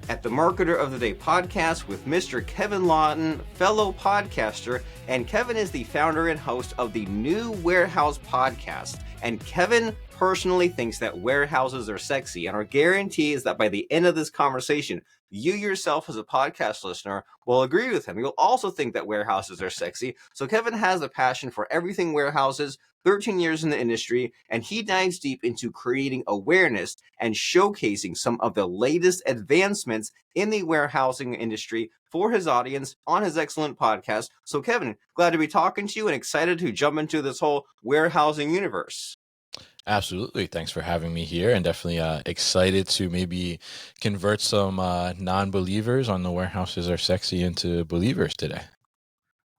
at the Marketer of the Day podcast with Mr. Kevin Lawton, fellow podcaster, and Kevin is the founder and host of the New Warehouse podcast. And Kevin personally thinks that warehouses are sexy, and our guarantee is that by the end of this conversation, you yourself as a podcast listener will agree with him. You'll also think that warehouses are sexy. So Kevin has a passion for everything warehouses, 13 years in the industry, and he dives deep into creating awareness and showcasing some of the latest advancements in the warehousing industry for his audience on his excellent podcast. So Kevin, glad to be talking to you and excited to jump into this whole warehousing universe. Absolutely. Thanks for having me here, and definitely excited to maybe convert some non-believers on the warehouses are sexy into believers today.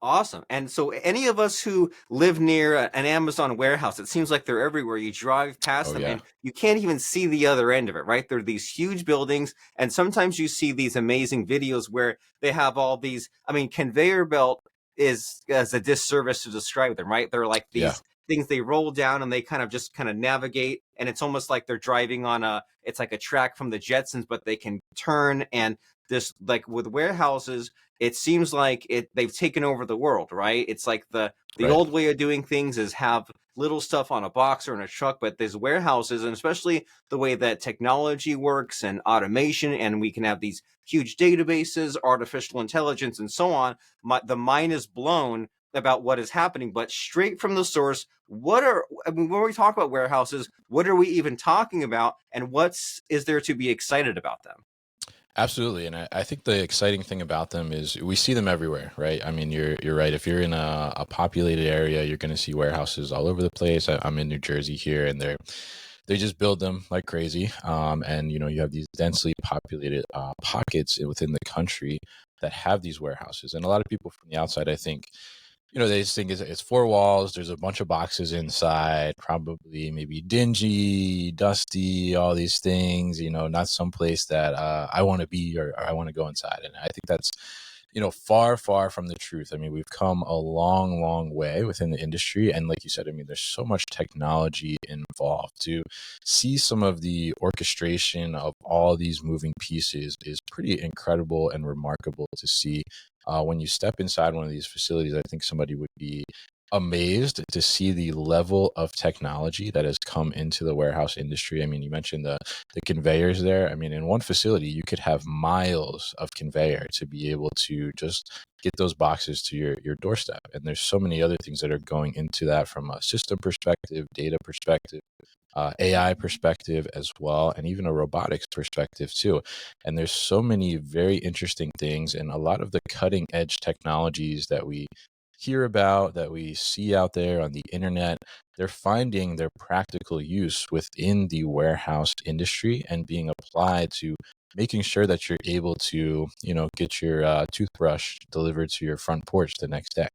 Awesome. And so any of us who live near an Amazon warehouse, it seems like they're everywhere. You drive past them and you can't even see the other end of it, right? They're these huge buildings. And sometimes you see these amazing videos where they have all these, conveyor belt is as a disservice to describe them, right? They're like these things they roll down and they kind of navigate. And it's almost like they're driving on it's like a track from the Jetsons, but they can turn. And this, like with warehouses, it seems like they've taken over the world, right? It's like the old way of doing things is have little stuff on a box or in a truck, but there's warehouses, and especially the way that technology works and automation, and we can have these huge databases, artificial intelligence, and so on. The mind is blown about what is happening, but straight from the source, when we talk about warehouses, what are we even talking about, and is there to be excited about them? Absolutely. And I think the exciting thing about them is we see them everywhere, right? I mean, you're right. If you're in a populated area, you're going to see warehouses all over the place. I'm in New Jersey here, and they just build them like crazy. And, you have these densely populated pockets within the country that have these warehouses. And a lot of people from the outside, I think, they just think it's four walls. There's a bunch of boxes inside, probably maybe dingy, dusty, all these things, not someplace that I want to be or I want to go inside. And I think that's, far, far from the truth. I mean, we've come a long, long way within the industry. And like you said, there's so much technology involved. To see some of the orchestration of all these moving pieces is pretty incredible and remarkable to see. When you step inside one of these facilities, I think somebody would be amazed to see the level of technology that has come into the warehouse industry. I mean, you mentioned the conveyors there. I mean, in one facility, you could have miles of conveyor to be able to just get those boxes to your doorstep. And there's so many other things that are going into that from a system perspective, data perspective, AI perspective as well, and even a robotics perspective too. And there's so many very interesting things, and a lot of the cutting edge technologies that we hear about, that we see out there on the internet, they're finding their practical use within the warehouse industry and being applied to making sure that you're able to, get your toothbrush delivered to your front porch the next day.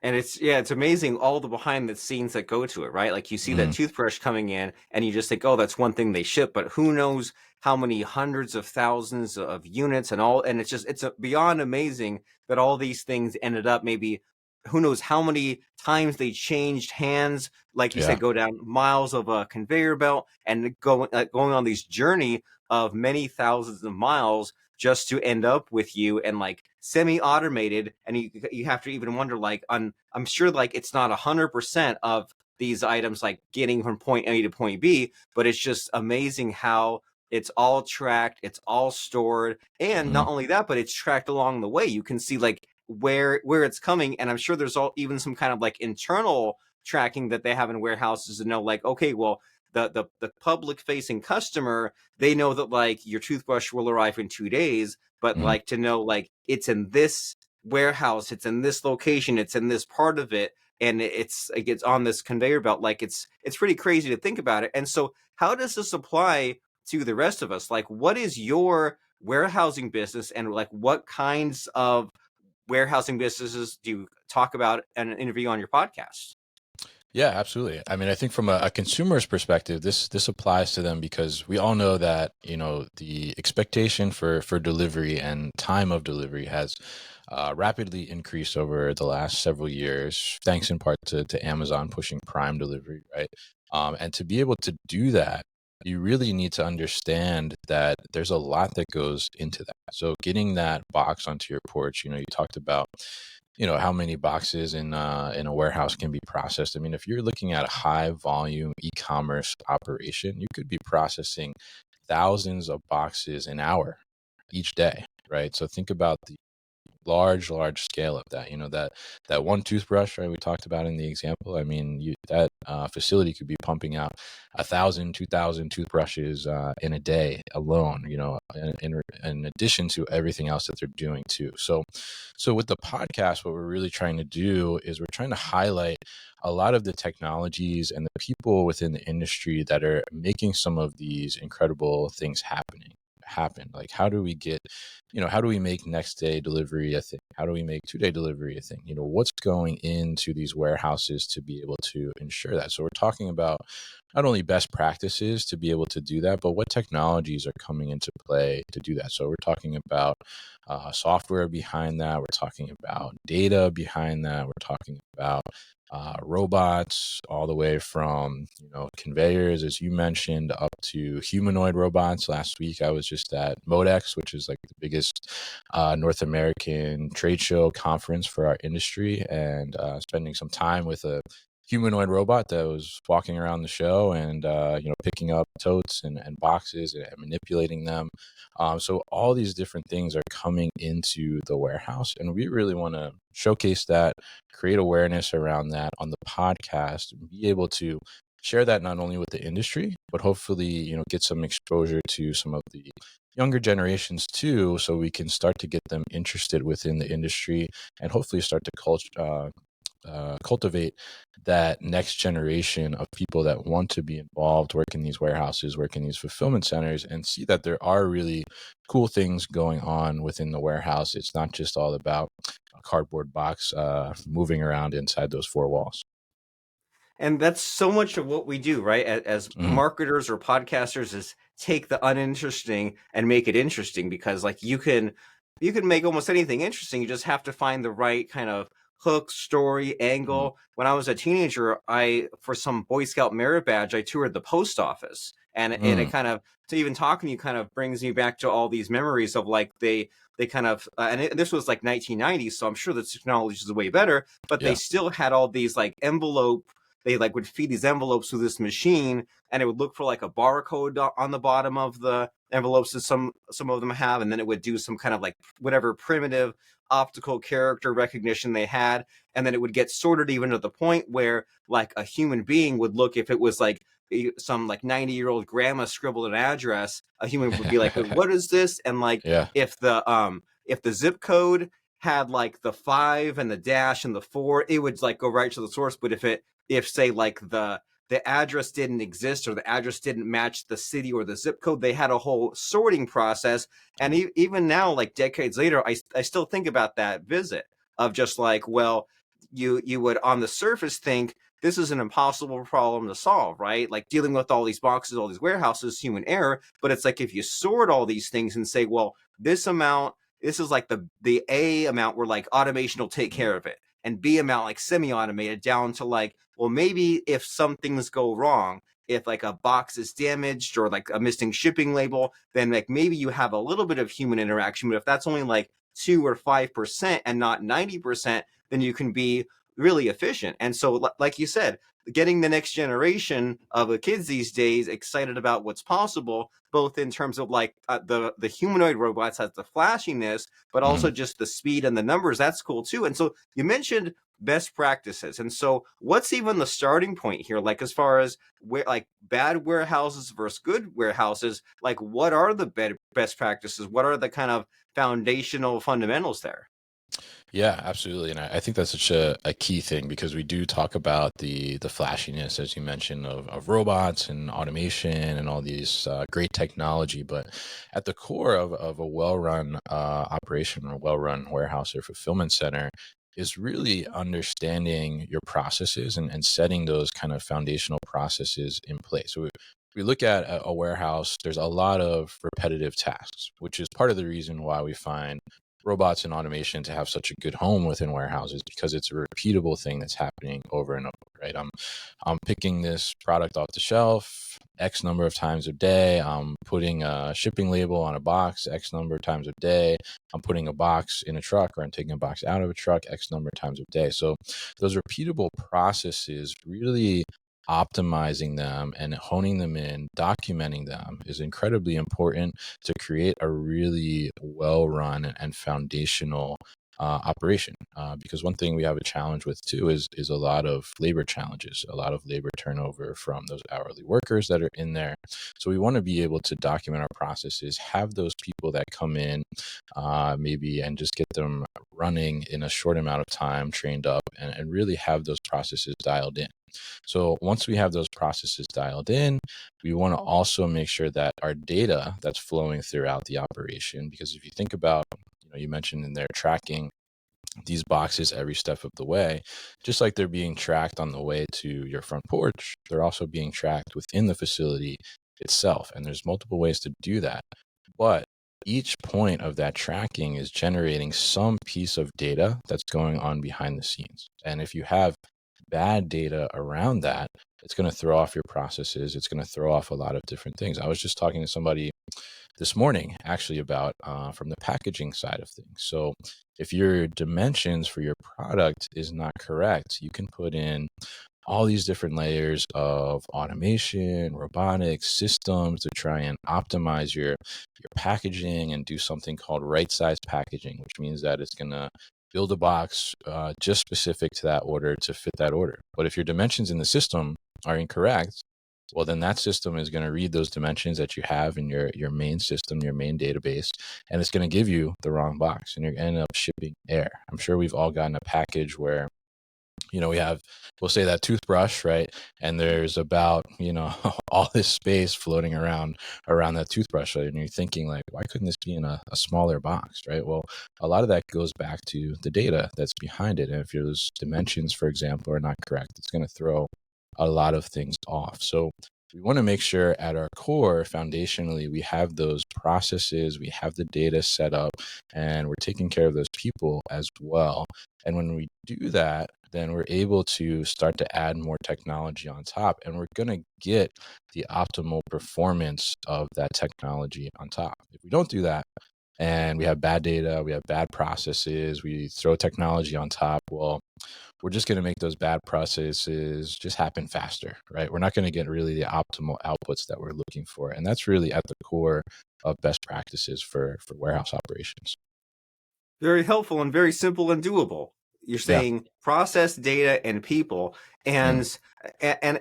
And it's amazing all the behind the scenes that go to it, right? Like you see that toothbrush coming in and you just think, oh, that's one thing they ship, but who knows how many hundreds of thousands of units and all. And it's beyond amazing that all these things ended up maybe who knows how many times they changed hands, like you said, go down miles of a conveyor belt and going on this journey of many thousands of miles just to end up with you and like semi-automated. And you have to even wonder, like, I'm sure like it's not 100% of these items like getting from point A to point B, but it's just amazing how it's all tracked, it's all stored. And not only that, but it's tracked along the way. You can see like where it's coming. And I'm sure there's even some kind of like internal tracking that they have in warehouses to know like, okay, well, the public facing customer, they know that like your toothbrush will arrive in 2 days, but like to know like it's in this warehouse, it's in this location, it's in this part of it, and it's on this conveyor belt. Like it's pretty crazy to think about it. And so how does this apply to the rest of us? Like, what is your warehousing business, and like what kinds of warehousing businesses do you talk about in an interview on your podcast? Yeah, absolutely. I mean, I think from a consumer's perspective, this applies to them because we all know that, the expectation for delivery and time of delivery has rapidly increased over the last several years, thanks in part to Amazon pushing Prime delivery, right? And to be able to do that you really need to understand that there's a lot that goes into that. So getting that box onto your porch, you talked about, how many boxes in a warehouse can be processed. I mean, if you're looking at a high volume e-commerce operation, you could be processing thousands of boxes an hour each day, right? So think about the large scale of that. That one toothbrush, right, we talked about in the example. I mean, that facility could be pumping out 1,000, 2,000 toothbrushes in a day alone, in addition to everything else that they're doing too. So with the podcast, what we're really trying to do is we're trying to highlight a lot of the technologies and the people within the industry that are making some of these incredible things happen. Like, how do we make next day delivery a thing? How do we make 2-day delivery a thing? What's going into these warehouses to be able to ensure that? So we're talking about not only best practices to be able to do that, but what technologies are coming into play to do that. So we're talking about software behind that. We're talking about data behind that. We're talking about robots, all the way from conveyors, as you mentioned, up to humanoid robots. Last week I was just at Modex, which is like the biggest North American trade show conference for our industry, and spending some time with a humanoid robot that was walking around the show and picking up totes and boxes and manipulating them. So all these different things are coming into the warehouse, and we really want to showcase that, create awareness around that on the podcast, and be able to share that not only with the industry, but hopefully, get some exposure to some of the younger generations too, so we can start to get them interested within the industry and hopefully start to cultivate that next generation of people that want to be involved, work in these warehouses, work in these fulfillment centers, and see that there are really cool things going on within the warehouse. It's not just all about a cardboard box moving around inside those four walls. And that's so much of what we do, right? As Mhm. marketers or podcasters, is take the uninteresting and make it interesting, because like you can make almost anything interesting. You just have to find the right kind of hook, story, Mhm. angle. When I was a teenager, for some Boy Scout merit badge, I toured the post office. And it Mm. kind of, to even talking to you, kind of brings me back to all these memories of like they kind of this was like 1990, so I'm sure the technology is way better, but they Yeah. still had all these like envelope, they like would feed these envelopes through this machine, and it would look for like a barcode on the bottom of the envelopes that some of them have, and then it would do some kind of like whatever primitive optical character recognition they had, and then it would get sorted even to the point where like a human being would look, if it was like some like 90-year-old grandma scribbled an address, a human would be like, wait, what is this? And like Yeah. if the zip code had like the 5 and the dash and the 4, it would like go right to the source. But if say like the address didn't exist, or the address didn't match the city or the zip code, they had a whole sorting process. And even now, like decades later, I still think about that visit of just like, well, you would on the surface think this is an impossible problem to solve, right? Like dealing with all these boxes, all these warehouses, human error. But it's like if you sort all these things and say, well, this is like the A amount where like automation will take Mhm. care of it, and B amount like semi-automated, down to like, well, maybe if some things go wrong, if like a box is damaged or like a missing shipping label, then like maybe you have a little bit of human interaction. But if that's only like 2 or 5% and not 90%, then you can be really efficient. And so, like you said, getting the next generation of the kids these days excited about what's possible, both in terms of like the humanoid robots has the flashiness, but also Mhm. just the speed and the numbers. That's cool too. And so you mentioned best practices, and so what's even the starting point here, like as far as where like bad warehouses versus good warehouses, like what are the best practices, what are the kind of foundational fundamentals there? Yeah, absolutely. And I think that's such a key thing, because we do talk about the flashiness, as you mentioned, of robots and automation and all these great technology. But at the core of a well-run operation, or a well-run warehouse or fulfillment center, is really understanding your processes and setting those kind of foundational processes in place. So we look at a warehouse, there's a lot of repetitive tasks, which is part of the reason why we find robots and automation to have such a good home within warehouses, because it's a repeatable thing that's happening over and over, right? I'm picking this product off the shelf. X number of times a day. I'm putting a shipping label on a box X number of times a day. I'm putting a box in a truck, or I'm taking a box out of a truck X number of times a day. So those repeatable processes, really optimizing them and honing them in, documenting them, is incredibly important to create a really well-run and foundational operation. Because one thing we have a challenge with too is a lot of labor challenges, a lot of labor turnover from those hourly workers that are in there. So we want to be able to document our processes, have those people that come in maybe, and just get them running in a short amount of time, trained up, and really have those processes dialed in. So once we have those processes dialed in, we want to also make sure that our data that's flowing throughout the operation, because if you think about, you mentioned in there tracking these boxes every step of the way, just like they're being tracked on the way to your front porch, they're also being tracked within the facility itself. And there's multiple ways to do that. But each point of that tracking is generating some piece of data that's going on behind the scenes. And if you have bad data around that, it's going to throw off your processes. It's going to throw off a lot of different things. I was just talking to somebody this morning actually about from the packaging side of things. So if your dimensions for your product is not correct, you can put in all these different layers of automation, robotics, systems to try and optimize your packaging and do something called right size packaging, which means that it's going to build a box just specific to that order to fit that order. But if your dimensions in the system are incorrect, well, then that system is going to read those dimensions that you have in your main system, your main database, and it's going to give you the wrong box, and you're going to end up shipping air. I'm sure we've all gotten a package where, we'll say that toothbrush, right? And there's about, all this space floating around that toothbrush. And you're thinking like, why couldn't this be in a smaller box, right? Well, a lot of that goes back to the data that's behind it. And if those dimensions, for example, are not correct, it's going to throw a lot of things off. So we want to make sure at our core, foundationally, we have those processes, we have the data set up, and we're taking care of those people as well. And when we do that, then we're able to start to add more technology on top, and we're going to get the optimal performance of that technology on top. If we don't do that, and we have bad data, we have bad processes, we throw technology on top, well, we're just going to make those bad processes just happen faster, right? We're not going to get really the optimal outputs that we're looking for. And that's really at the core of best practices for warehouse operations. Very helpful and very simple and doable. You're Yeah. saying process, data, and people. And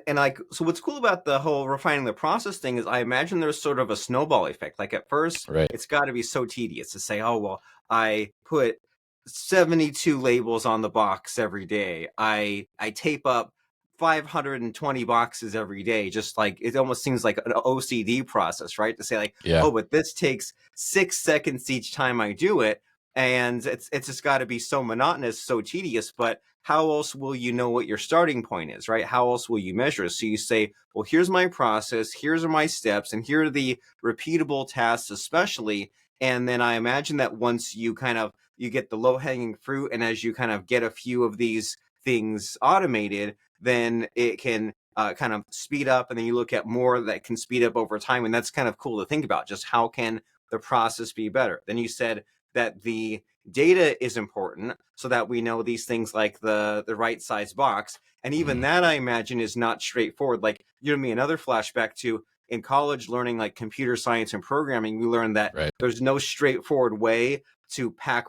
like, so what's cool about the whole refining the process thing is I imagine there's sort of a snowball effect. Like at first, Right. it's got to be so tedious to say, oh, well, I put 72 labels on the box every day. I tape up 520 boxes every day. Just like, it almost seems like an OCD process, right? To say like, Yeah. oh, but this takes 6 seconds each time I do it. And it's just got to be so monotonous, so tedious. But how else will you know what your starting point is, right? How else will you measure? So you say, well, here's my process, here's my steps, and here are the repeatable tasks, especially. And then I imagine that once you you get the low hanging fruit, and as you kind of get a few of these things automated, then it can kind of speed up, and then you look at more that can speed up over time. And that's kind of cool to think about, just how can the process be better? Then you said that the data is important so that we know these things like the right size box. And even that, I imagine, is not straightforward. Like, you know me, another flashback to in college learning like computer science and programming, we learned that there's no straightforward way to pack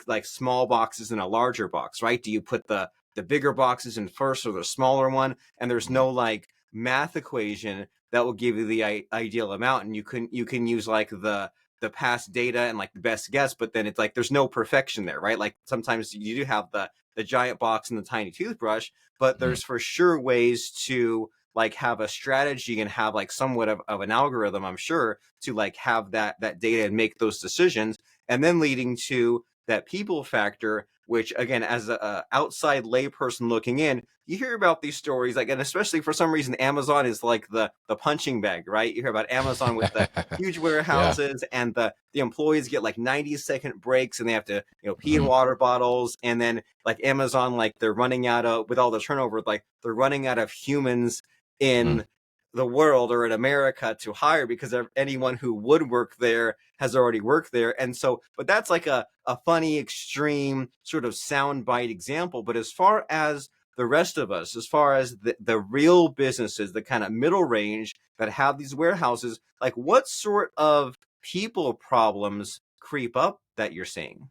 like small boxes in a larger box, right? Do you put the bigger boxes in first or the smaller one? And there's no like math equation that will give you the ideal amount. And you can use like the past data and like the best guess, but then it's like there's no perfection there, right? Like sometimes you do have the giant box and the tiny toothbrush, but there's for sure ways to like have a strategy and have like somewhat of an algorithm, I'm sure, to like have that data and make those decisions. And then leading to that people factor, which again, as a outside layperson looking in, you hear about these stories, like, and especially for some reason, Amazon is like the punching bag, right? You hear about Amazon with the huge warehouses, and the employees get like 90-second breaks, and they have to pee in water bottles, and then like Amazon, like they're running out of, with all the turnover, like they're running out of humans in the world or in America to hire, because anyone who would work there has already worked there. And so, but that's like a funny, extreme sort of soundbite example. But as far as the rest of us, as far as the real businesses, the kind of middle range that have these warehouses, like what sort of people problems creep up that you're seeing?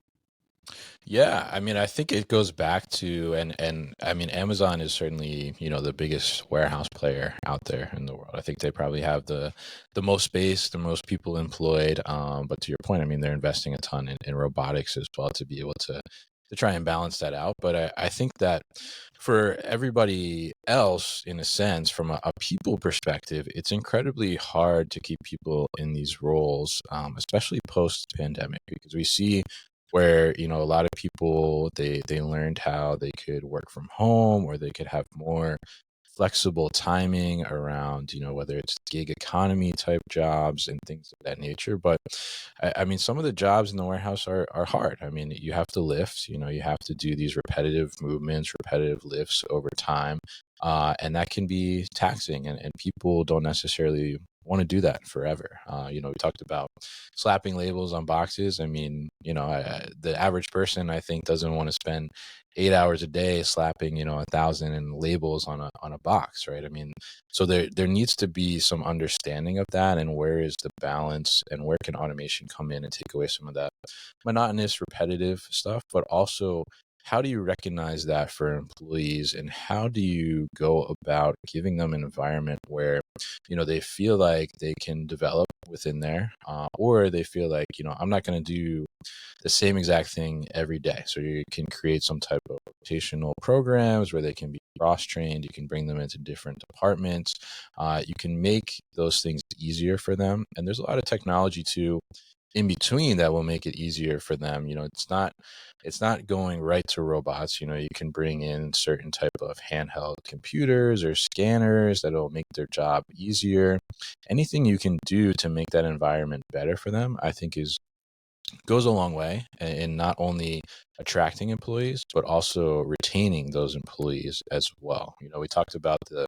Yeah, I mean, I think it goes back to and I mean, Amazon is certainly, the biggest warehouse player out there in the world. I think they probably have the most space, the most people employed. But to your point, I mean, they're investing a ton in robotics as well to be able to try and balance that out. But I think that for everybody else, in a sense, from a people perspective, it's incredibly hard to keep people in these roles, especially post pandemic, because we see where a lot of people they learned how they could work from home, or they could have more flexible timing around whether it's gig economy type jobs and things of that nature. But I mean, some of the jobs in the warehouse are hard. I mean, you have to lift, you have to do these repetitive movements, repetitive lifts over time, and that can be taxing, and people don't necessarily want to do that forever. We talked about slapping labels on boxes. I mean, the average person, I think, doesn't want to spend 8 hours a day slapping 1,000 and labels on a box, right? I mean, so there needs to be some understanding of that, and where is the balance, and where can automation come in and take away some of that monotonous, repetitive stuff. But also, how do you recognize that for employees, and how do you go about giving them an environment where they feel like they can develop within there, or they feel like I'm not going to do the same exact thing every day. So you can create some type of rotational programs where they can be cross-trained. You can bring them into different departments. You can make those things easier for them. And there's a lot of technology too in between that will make it easier for them. It's not going right to robots. You can bring in certain type of handheld computers or scanners that'll make their job easier. Anything you can do to make that environment better for them, I think goes a long way in not only attracting employees, but also retaining those employees as well. We talked about the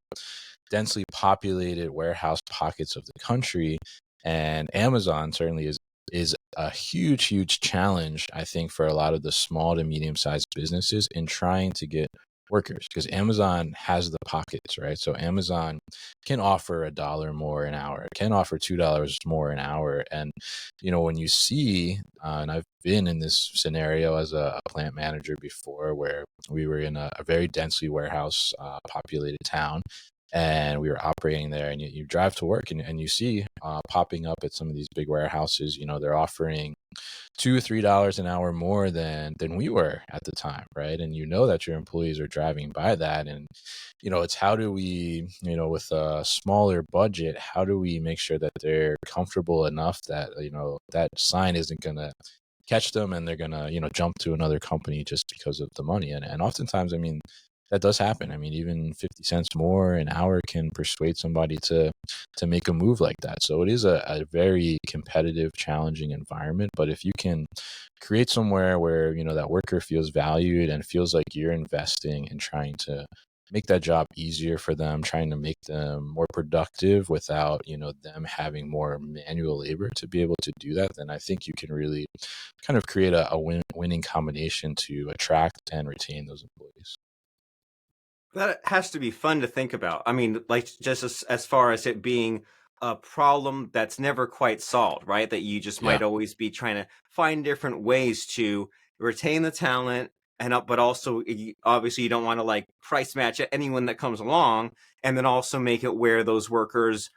densely populated warehouse pockets of the country, and Amazon certainly is a huge challenge, I think, for a lot of the small to medium sized businesses in trying to get workers, because Amazon has the pockets, right? So Amazon can offer $1 more an hour, can offer $2 more an hour. And when you see, and I've been in this scenario as a plant manager before, where we were in a very densely warehouse populated town, and we were operating there, and you drive to work, and you see popping up at some of these big warehouses, they're offering $2-3 an hour more than we were at the time, right? And that your employees are driving by that. And it's how do we, with a smaller budget, how do we make sure that they're comfortable enough that that sign isn't gonna catch them, and they're gonna jump to another company just because of the money. And oftentimes, I mean, that does happen. I mean, even 50 cents more an hour can persuade somebody to make a move like that. So it is a very competitive, challenging environment. But if you can create somewhere where that worker feels valued and feels like you're investing in trying to make that job easier for them, trying to make them more productive without them having more manual labor to be able to do that, then I think you can really kind of create a winning combination to attract and retain those employees. That has to be fun to think about. I mean, like just as far as it being a problem that's never quite solved, right? That you just Yeah. might always be trying to find different ways to retain the talent and but also obviously you don't want to like price match anyone that comes along, and then also make it where those workers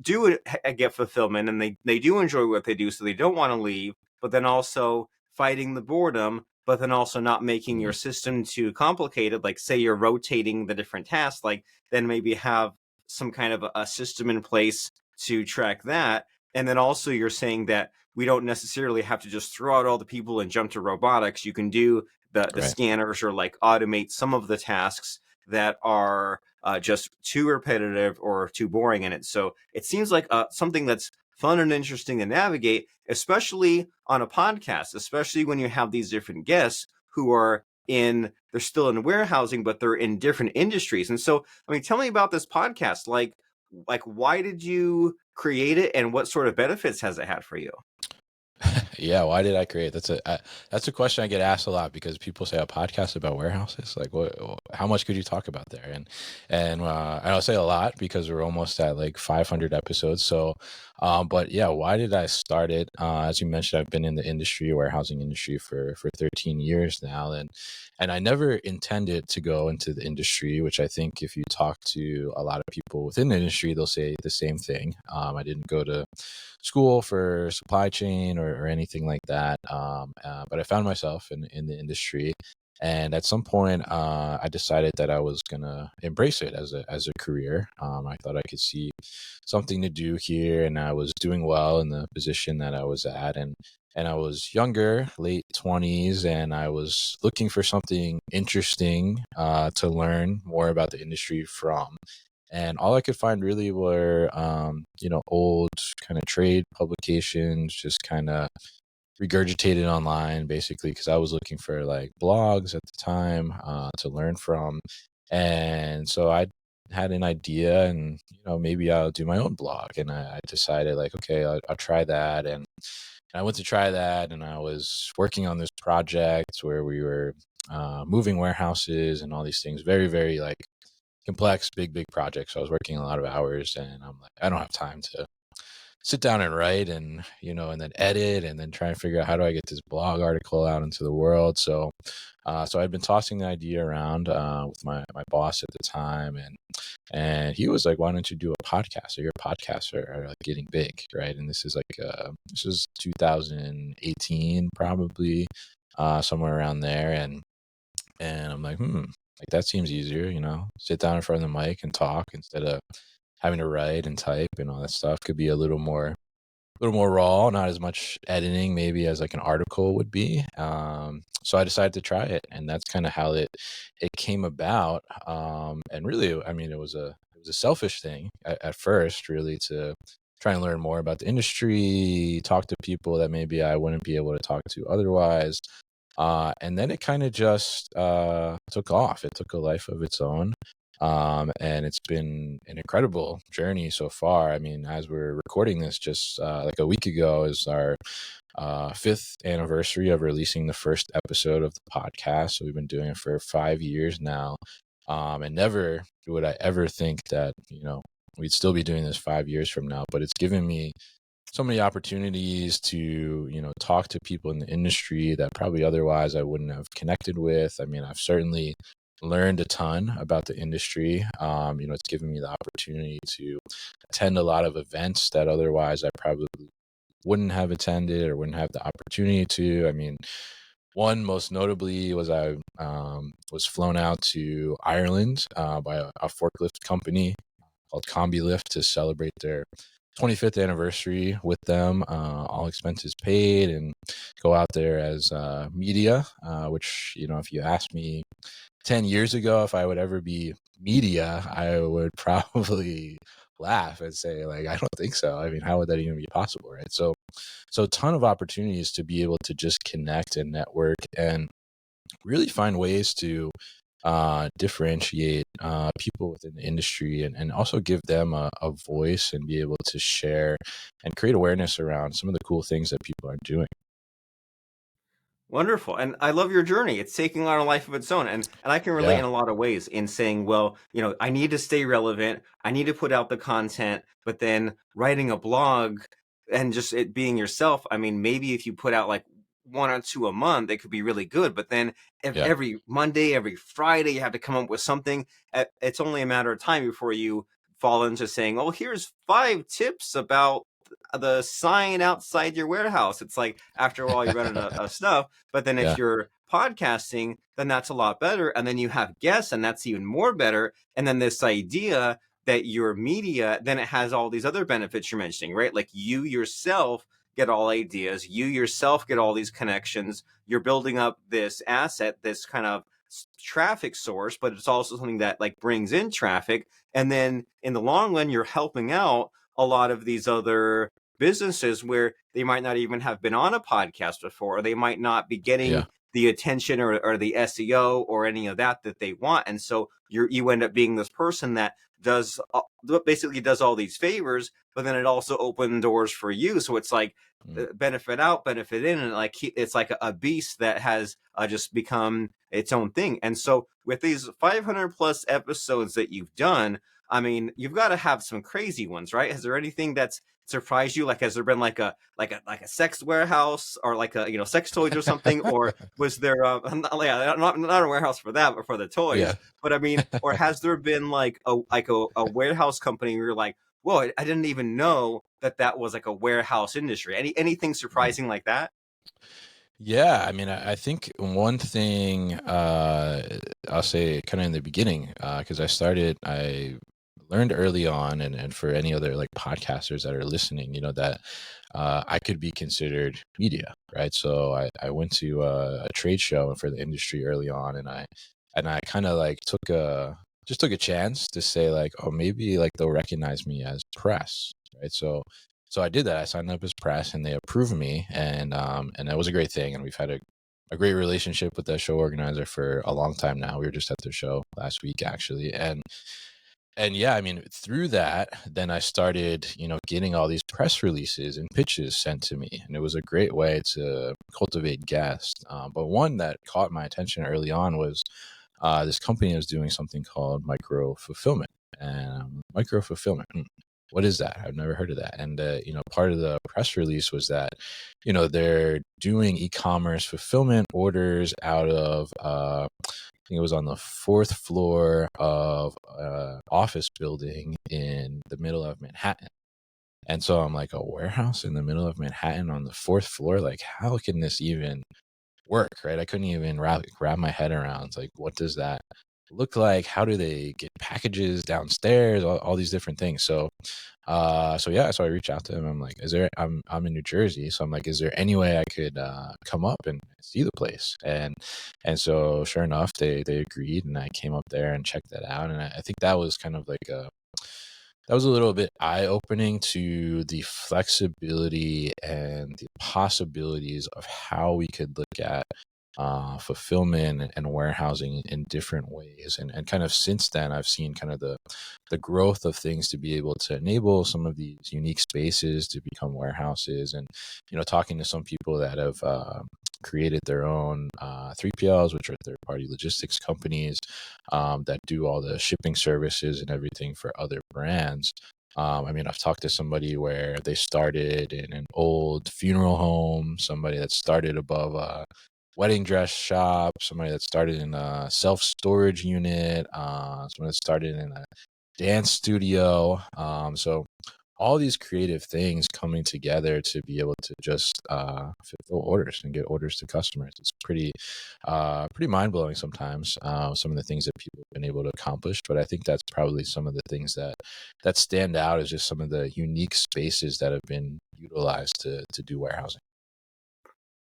do get fulfillment and they do enjoy what they do, so they don't want to leave, but then also fighting the boredom, but then also not making Mhm. your system too complicated. Like say you're rotating the different tasks, like then maybe have some kind of a system in place to track that. And then also you're saying that we don't necessarily have to just throw out all the people and jump to robotics. You can do the Right. scanners or like automate some of the tasks that are just too repetitive or too boring in it. So it seems like something that's fun and interesting to navigate, especially on a podcast, especially when you have these different guests who are they're still in warehousing, but they're in different industries. And so, I mean, tell me about this podcast. Like, like, why did you create it, and what sort of benefits has it had for you? Yeah, why did I create? That's a question I get asked a lot because people say a podcast about warehouses. Like, how much could you talk about there? And I'll say a lot because we're almost at like 500 episodes. So, but yeah, why did I start it? As you mentioned, I've been in the industry, warehousing industry for 13 years now, and I never intended to go into the industry. Which I think if you talk to a lot of people within the industry, they'll say the same thing. I didn't go to school for supply chain or anything like that. But I found myself in the industry. And at some point, I decided that I was gonna embrace it as a career. I thought I could see something to do here, and I was doing well in the position that I was at, and I was younger, late 20s, and I was looking for something interesting to learn more about the industry from. And all I could find really were, old kind of trade publications, just kind of regurgitated online, basically, because I was looking for like blogs at the time to learn from. And so I had an idea, and maybe I'll do my own blog. And I decided, like, okay, I'll try that. And I went to try that, and I was working on this project where we were moving warehouses and all these things, very, very like complex, big projects. So I was working a lot of hours, and I'm like, I don't have time to sit down and write, and then edit, and then try and figure out how do I get this blog article out into the world. So I'd been tossing the idea around with my boss at the time, and he was like, "Why don't you do a podcast? Or your podcasts are like getting big, right?" And this is 2018 probably, somewhere around there, and I'm like, like that seems easier, sit down in front of the mic and talk instead of having to write and type and all that stuff. Could be a little more raw, not as much editing maybe as like an article would be. So I decided to try it, and that's kind of how it came about. And really, I mean, it was a selfish thing at first, really, to try and learn more about the industry, talk to people that maybe I wouldn't be able to talk to otherwise. And then it kind of just took off. It took a life of its own. And it's been an incredible journey so far. I mean, as we're recording this, just like a week ago is our fifth anniversary of releasing the first episode of the podcast. So we've been doing it for 5 years now. And never would I ever think that, we'd still be doing this 5 years from now, but it's given me so many opportunities to talk to people in the industry that probably otherwise I wouldn't have connected with. I mean, I've certainly learned a ton about the industry. It's given me the opportunity to attend a lot of events that otherwise I probably wouldn't have attended or wouldn't have the opportunity to. I mean, one most notably was I was flown out to Ireland by a forklift company called Combi Lift to celebrate their 25th anniversary with them, all expenses paid, and go out there as media, which, if you asked me 10 years ago if I would ever be media, I would probably laugh and say, like, I don't think so. I mean, how would that even be possible, right? So a ton of opportunities to be able to just connect and network and really find ways to differentiate people within the industry, and also give them a voice and be able to share and create awareness around some of the cool things that people are doing. Wonderful. And I love your journey. It's taking on a life of its own. And I can relate Yeah, in a lot of ways in saying, well, I need to stay relevant. I need to put out the content, but then writing a blog and just it being yourself. I mean, maybe if you put out like one or two a month, it could be really good. But then if yeah, every Monday, every Friday, you have to come up with something, it's only a matter of time before you fall into saying, oh, here's 5 tips about the sign outside your warehouse. It's like after a while you're running out of stuff. But then if yeah, you're podcasting, then that's a lot better. And then you have guests, and that's even more better. And then this idea that your media, then it has all these other benefits you're mentioning, right? Like you yourself get all ideas, you yourself get all these connections. You're building up this asset, this kind of traffic source, but it's also something that like brings in traffic. And then in the long run, you're helping out a lot of these other businesses where they might not even have been on a podcast before, or they might not be getting yeah, the attention or the SEO or any of that they want. And so you end up being this person that does basically does all these favors, but then it also opened doors for you. So it's like Mm. benefit out, benefit in, and like it's like a beast that has just become its own thing. And so with these 500 plus episodes that you've done, I mean, you've got to have some crazy ones, right? Has there anything that's surprised you? Like, has there been like a sex warehouse or like a sex toys or something, or was there not a warehouse for that, but for the Yeah. toys? But I mean, or has there been like a warehouse company where you're like, whoa, I didn't even know that that was like a warehouse industry. Anything Mhm. surprising like that? Yeah, I mean, I think one thing I'll say kind of in the beginning, because I learned early on, and for any other like podcasters that are listening, that I could be considered media, right? So I went to a trade show for the industry early on, and I kind of like took a chance to say like, oh, maybe like they'll recognize me as press, right? So I did that. I signed up as press, and they approved me, and that was a great thing. And we've had a great relationship with the show organizer for a long time now. We were just at their show last week, actually, and yeah, I mean, through that, then I started, getting all these press releases and pitches sent to me, and it was a great way to cultivate guests. But one that caught my attention early on was this company was doing something called micro fulfillment. And micro fulfillment, what is that? I've never heard of that. And part of the press release was that, they're doing e-commerce fulfillment orders out of I think it was on the fourth floor of office building in the middle of Manhattan. And so I'm like, a warehouse in the middle of Manhattan on the fourth floor? Like, how can this even work, right? I couldn't even wrap my head around, like, what does that look like? How do they get packages downstairs? All these different things. So I reached out to him. I'm like, I'm in New Jersey, so I'm like, is there any way I could come up and see the place? And so sure enough, they agreed, and I came up there and checked that out. And I think that was kind of like that was a little bit eye-opening to the flexibility and the possibilities of how we could look at fulfillment and warehousing in different ways. And kind of since then, I've seen kind of the growth of things to be able to enable some of these unique spaces to become warehouses. And, talking to some people that have created their own 3PLs, which are third-party logistics companies that do all the shipping services and everything for other brands. I mean, I've talked to somebody where they started in an old funeral home, somebody that started above a wedding dress shop, somebody that started in a self-storage unit, someone that started in a dance studio. So all these creative things coming together to be able to just fulfill orders and get orders to customers. It's pretty mind-blowing sometimes, some of the things that people have been able to accomplish. But I think that's probably some of the things that stand out as just some of the unique spaces that have been utilized to do warehousing.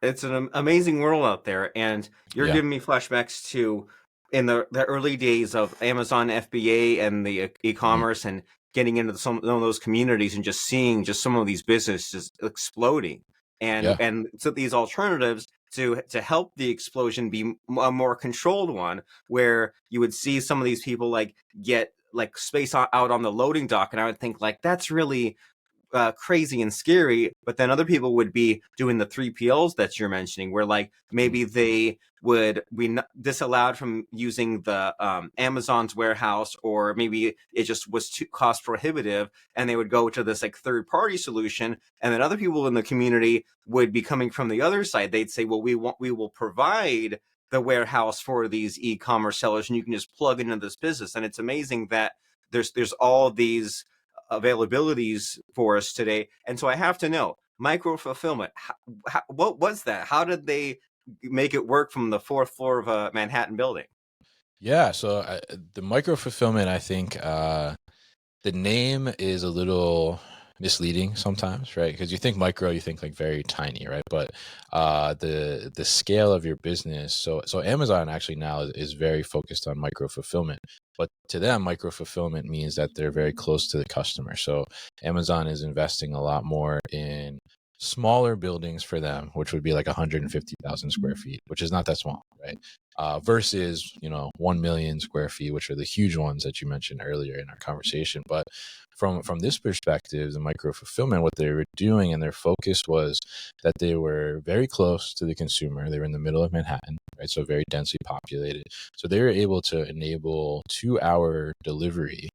It's an amazing world out there, and you're Yeah. giving me flashbacks to in the early days of Amazon FBA and the Mhm. e-commerce, and getting into some of those communities and just seeing just some of these businesses exploding, Yeah. and so these alternatives to help the explosion be a more controlled one, where you would see some of these people like get like space out on the loading dock, and I would think like that's really crazy and scary, but then other people would be doing the 3PLs that you're mentioning, where like Mhm. maybe they would be disallowed from using the Amazon's warehouse, or maybe it just was too cost prohibitive, and they would go to this like third party solution. And then other people in the community would be coming from the other side. They'd say, well, we will provide the warehouse for these e-commerce sellers, and you can just plug into this business. And it's amazing that there's all these availabilities for us today. And so I have to know, micro fulfillment, what was that? How did they make it work from the fourth floor of a Manhattan building? Yeah. So the micro fulfillment, I think, the name is a little misleading sometimes, right? Because you think micro, you think like very tiny, right? But the scale of your business. So Amazon actually now is very focused on micro fulfillment, but to them, micro fulfillment means that they're very close to the customer. So Amazon is investing a lot more in smaller buildings for them, which would be like 150,000 square feet, which is not that small, right? Versus 1 million square feet, which are the huge ones that you mentioned earlier in our conversation. But from this perspective, the micro fulfillment, what they were doing and their focus was that they were very close to the consumer. They were in the middle of Manhattan, right? So very densely populated. So they were able to enable 2-hour delivery,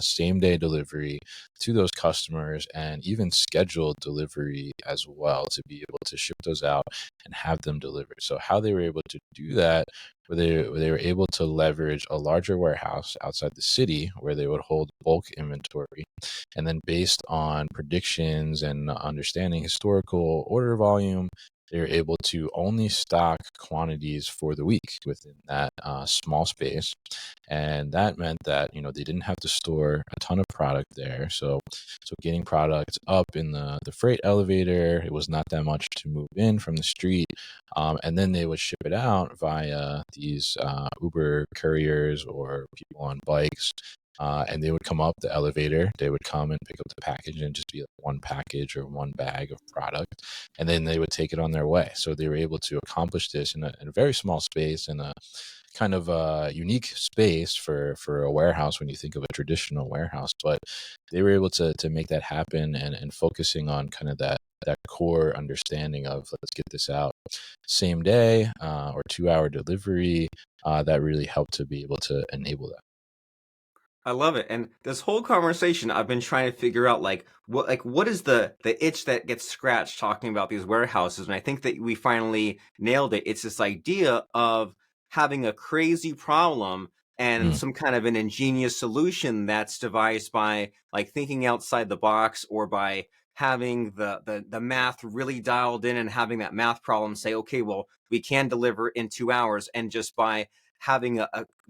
same day delivery to those customers, and even scheduled delivery as well, to be able to ship those out and have them delivered. So how they were able to do that, they were able to leverage a larger warehouse outside the city where they would hold bulk inventory, and then based on predictions and understanding historical order volume, they were able to only stock quantities for the week within that small space. And that meant that they didn't have to store a ton of product there. So getting products up in the freight elevator, it was not that much to move in from the street. And then they would ship it out via these Uber couriers or people on bikes. And they would come up the elevator, they would come and pick up the package and just be like one package or one bag of product. And then they would take it on their way. So they were able to accomplish this in a very small space, in a kind of a unique space for a warehouse when you think of a traditional warehouse. But they were able to make that happen, and focusing on kind of that core understanding of, let's get this out same day, or 2-hour delivery, that really helped to be able to enable that. I love it. And this whole conversation, I've been trying to figure out what is the itch that gets scratched talking about these warehouses. And I think that we finally nailed it. It's this idea of having a crazy problem and Mm, some kind of an ingenious solution that's devised by like thinking outside the box, or by having the math really dialed in and having that math problem say, okay, well, we can deliver in 2 hours, and just by having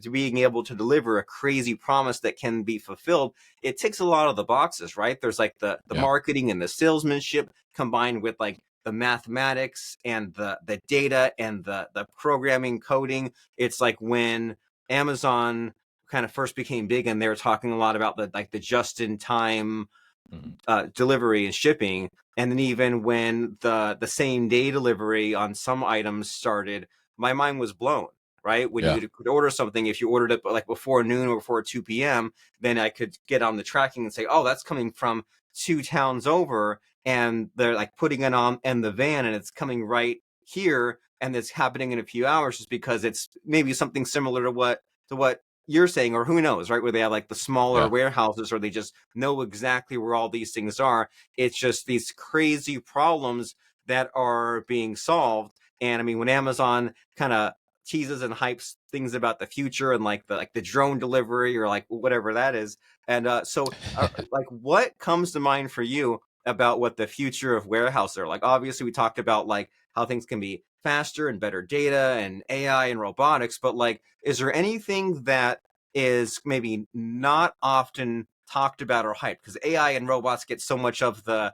being able to deliver a crazy promise that can be fulfilled, it ticks a lot of the boxes, right? There's like the yeah. marketing and the salesmanship combined with like the mathematics and the data and the programming coding. It's like when Amazon kind of first became big, and they were talking a lot about the just in time Mhm. delivery and shipping. And then even when the same day delivery on some items started, my mind was blown. Right, when Yeah. you could order something, if you ordered it like before noon or before 2 p.m., then I could get on the tracking and say, oh, that's coming from 2 towns over, and they're like putting it on in the van, and it's coming right here, and it's happening in a few hours, just because it's maybe something similar to what you're saying, or who knows, right? Where they have like the smaller Yeah. warehouses, or they just know exactly where all these things are. It's just these crazy problems that are being solved. And I mean, when Amazon kind of teases and hypes things about the future, and like the drone delivery, or like whatever that is, and like what comes to mind for you about what the future of warehouse are like? Obviously, we talked about like how things can be faster and better data and AI and robotics, but like, is there anything that is maybe not often talked about or hyped? Because AI and robots get so much of the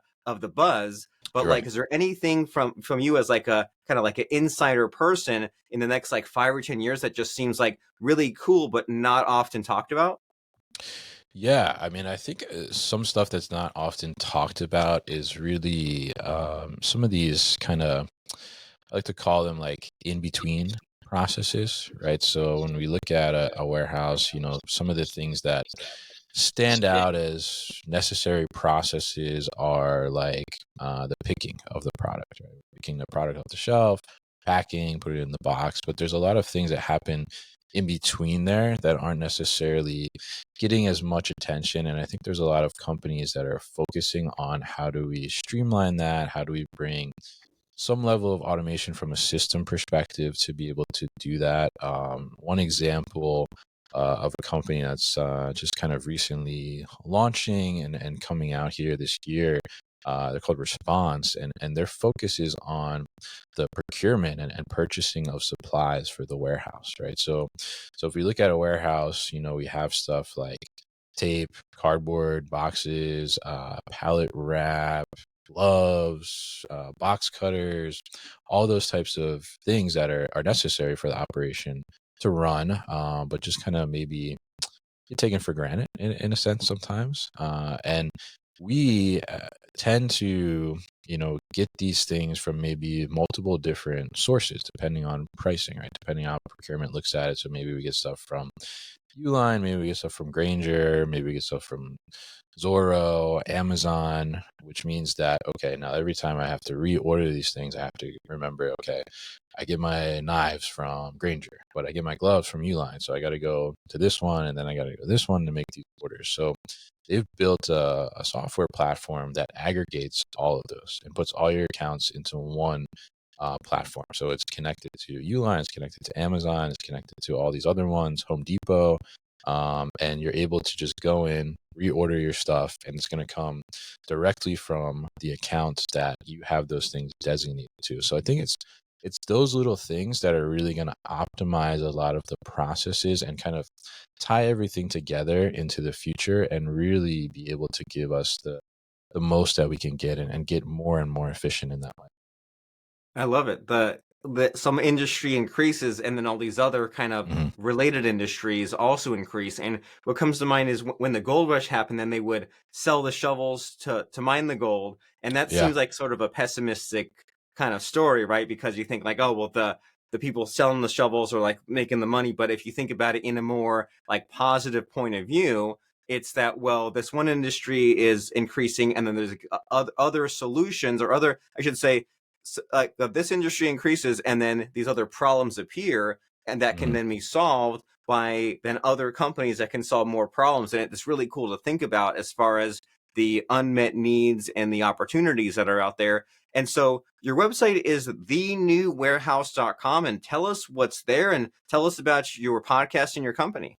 buzz, but You're like, right. is there anything from you as like a kind of like an insider person in the next like 5 or 10 years that just seems like really cool but not often talked about? Yeah, I mean, I think some stuff that's not often talked about is really some of these kind of, I like to call them like in between processes, right? So when we look at a warehouse, some of the things that stand out as necessary processes are like the picking of the product, right? Picking the product off the shelf, packing, put it in the box. But there's a lot of things that happen in between there that aren't necessarily getting as much attention. And I think there's a lot of companies that are focusing on how do we streamline that? How do we bring some level of automation from a system perspective to be able to do that. One example of a company that's just kind of recently launching and coming out here this year. They're called Response, and their focus is on the procurement and purchasing of supplies for the warehouse, right? So if we look at a warehouse, we have stuff like tape, cardboard boxes, pallet wrap, gloves, box cutters, all those types of things that are necessary for the operation to run, but just kind of maybe taken for granted in a sense sometimes. And we tend to, get these things from maybe multiple different sources, depending on pricing, right? Depending on how procurement looks at it. So maybe we get stuff from Uline, maybe we get stuff from Granger, maybe we get stuff from Zorro, Amazon, which means that, okay, now every time I have to reorder these things, I have to remember, okay, I get my knives from Granger, but I get my gloves from Uline. So I got to go to this one and then I got to go to this one to make these orders. So they've built a software platform that aggregates all of those and puts all your accounts into one platform. So it's connected to Uline, it's connected to Amazon, it's connected to all these other ones, Home Depot, and you're able to just go in, reorder your stuff, and it's going to come directly from the accounts that you have those things designated to. So I think it's those little things that are really going to optimize a lot of the processes and kind of tie everything together into the future and really be able to give us the most that we can get and get more and more efficient in that way. I love it. The some industry increases, and then all these other kind of Mhm. related industries also increase. And what comes to mind is when the gold rush happened, then they would sell the shovels to mine the gold, and that Yeah. seems like sort of a pessimistic kind of story, right? Because you think like, oh well, the people selling the shovels are like making the money, but if you think about it in a more like positive point of view, it's that, well, this one industry is increasing, and then there's other solutions, or other, I should say, this industry increases, and then these other problems appear, and that can Mhm. then be solved by then other companies that can solve more problems. And it's really cool to think about as far as the unmet needs and the opportunities that are out there. And so your website is thenewwarehouse.com, and tell us what's there, and tell us about your podcast and your company.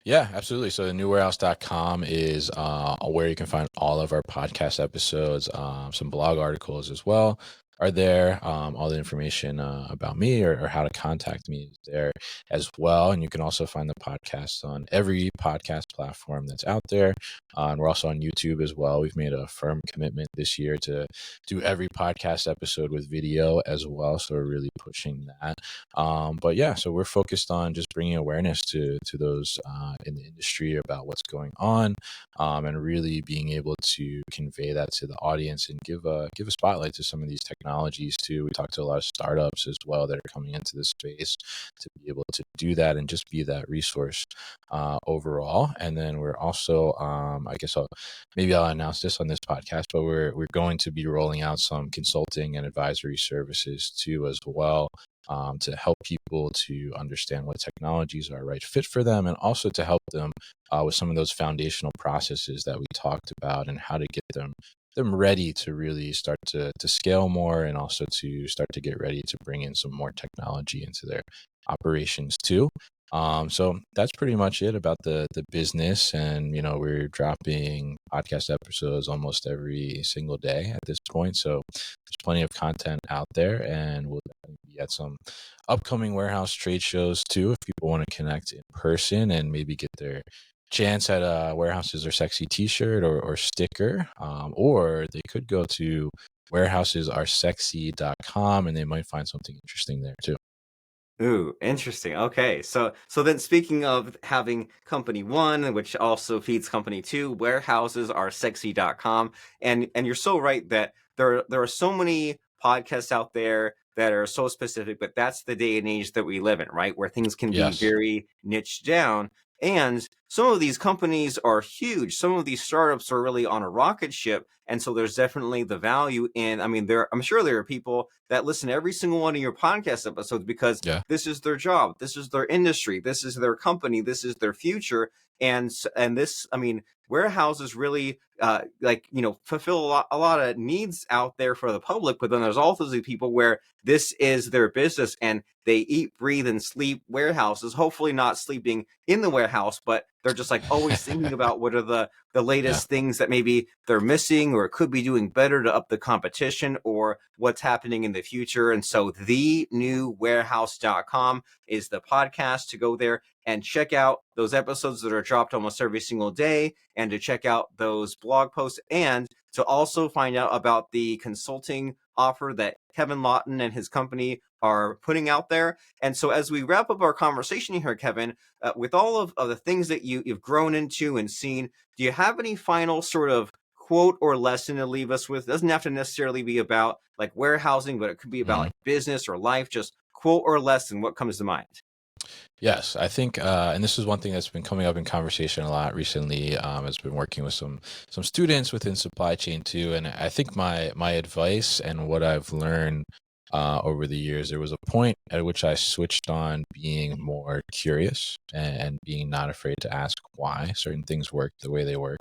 Yeah, absolutely. So the newwarehouse.com is where you can find all of our podcast episodes, some blog articles as well are there. All the information about me or how to contact me is there as well. And you can also find the podcast on every podcast platform that's out there. And we're also on YouTube as well. We've made a firm commitment this year to do every podcast episode with video as well. So we're really pushing that. But yeah, so we're focused on just bringing awareness to those in the industry about what's going on, and really being able to convey that to the audience and give a spotlight to some of these technologies too. We talked to a lot of startups as well that are coming into this space to be able to do that and just be that resource overall. And then we're also, I guess I'll announce this on this podcast, but we're going to be rolling out some consulting and advisory services too as well, to help people to understand what technologies are a right fit for them, and also to help them with some of those foundational processes that we talked about and how to get them ready to really start to scale more, and also to start to get ready to bring in some more technology into their operations too. So that's pretty much it about the business. And we're dropping podcast episodes almost every single day at this point, so there's plenty of content out there, and we'll definitely be at some upcoming warehouse trade shows too if people want to connect in person and maybe get their chance at a Warehouses Are Sexy t-shirt or sticker, or they could go to warehousesaresexy.com and they might find something interesting there too. Ooh, interesting. Okay. So then speaking of having company one, which also feeds company two, warehouses are sexy.com. And you're so right that there are so many podcasts out there that are so specific, but that's the day and age that we live in, right? Where things can be Yes. very niched down. And some of these companies are huge. Some of these startups are really on a rocket ship. And so there's definitely the value in, I mean, I'm sure there are people that listen to every single one of your podcast episodes because Yeah. this is their job, this is their industry, this is their company, this is their future. And this, I mean, warehouses really fulfill a lot of needs out there for the public, but then there's also the people where this is their business, and they eat, breathe, and sleep warehouses, hopefully not sleeping in the warehouse, but they're just like always thinking about what are the Yeah. latest things that maybe they're missing or could be doing better to up the competition, or what's happening in the future. And so thenewwarehouse.com is the podcast to go there and check out those episodes that are dropped almost every single day, and to check out those blog posts, and to also find out about the consulting offer that Kevin Lawton and his company are putting out there. And so as we wrap up our conversation here, Kevin, with all of the things that you've grown into and seen, do you have any final sort of quote or lesson to leave us with? It doesn't have to necessarily be about like warehousing, but it could be about like business or life. Just quote or lesson. What comes to mind? Yes, I think, and this is one thing that's been coming up in conversation a lot recently. Has been working with some students within supply chain too, and I think my advice and what I've learned over the years, there was a point at which I switched on being more curious and being not afraid to ask why certain things work the way they work,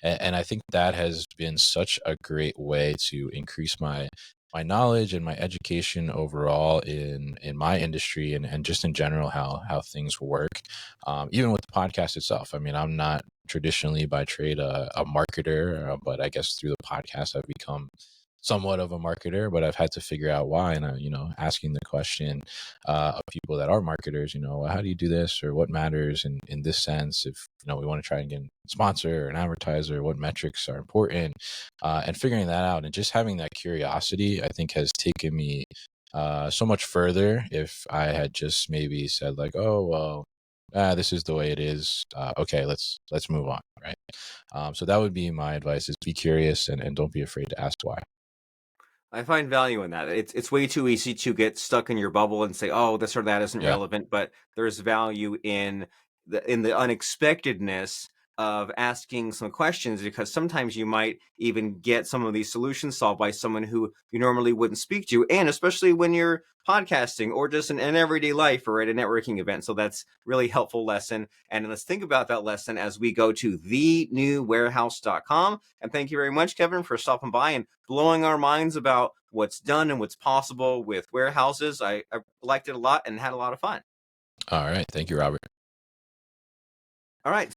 and I think that has been such a great way to increase my knowledge and my education overall in my industry and just in general how things work, even with the podcast itself. I mean, I'm not traditionally by trade a marketer, but I guess through the podcast I've become somewhat of a marketer, but I've had to figure out why. And asking the question of people that are marketers, how do you do this, or what matters in this sense? If we want to try and get a sponsor or an advertiser, what metrics are important, and figuring that out, and just having that curiosity, I think has taken me so much further. If I had just maybe said like, oh well, this is the way it is. Okay, let's move on, right? So that would be my advice: is be curious and don't be afraid to ask why. I find value in that. It's way too easy to get stuck in your bubble and say, "Oh, this or that isn't Yeah. relevant." But there's value in the unexpectedness of asking some questions, because sometimes you might even get some of these solutions solved by someone who you normally wouldn't speak to, and especially when you're podcasting or just in an everyday life or at a networking event. So that's really helpful lesson. And let's think about that lesson as we go to thenewwarehouse.com. And thank you very much, Kevin, for stopping by and blowing our minds about what's done and what's possible with warehouses. I liked it a lot and had a lot of fun. All right. Thank you, Robert. All right.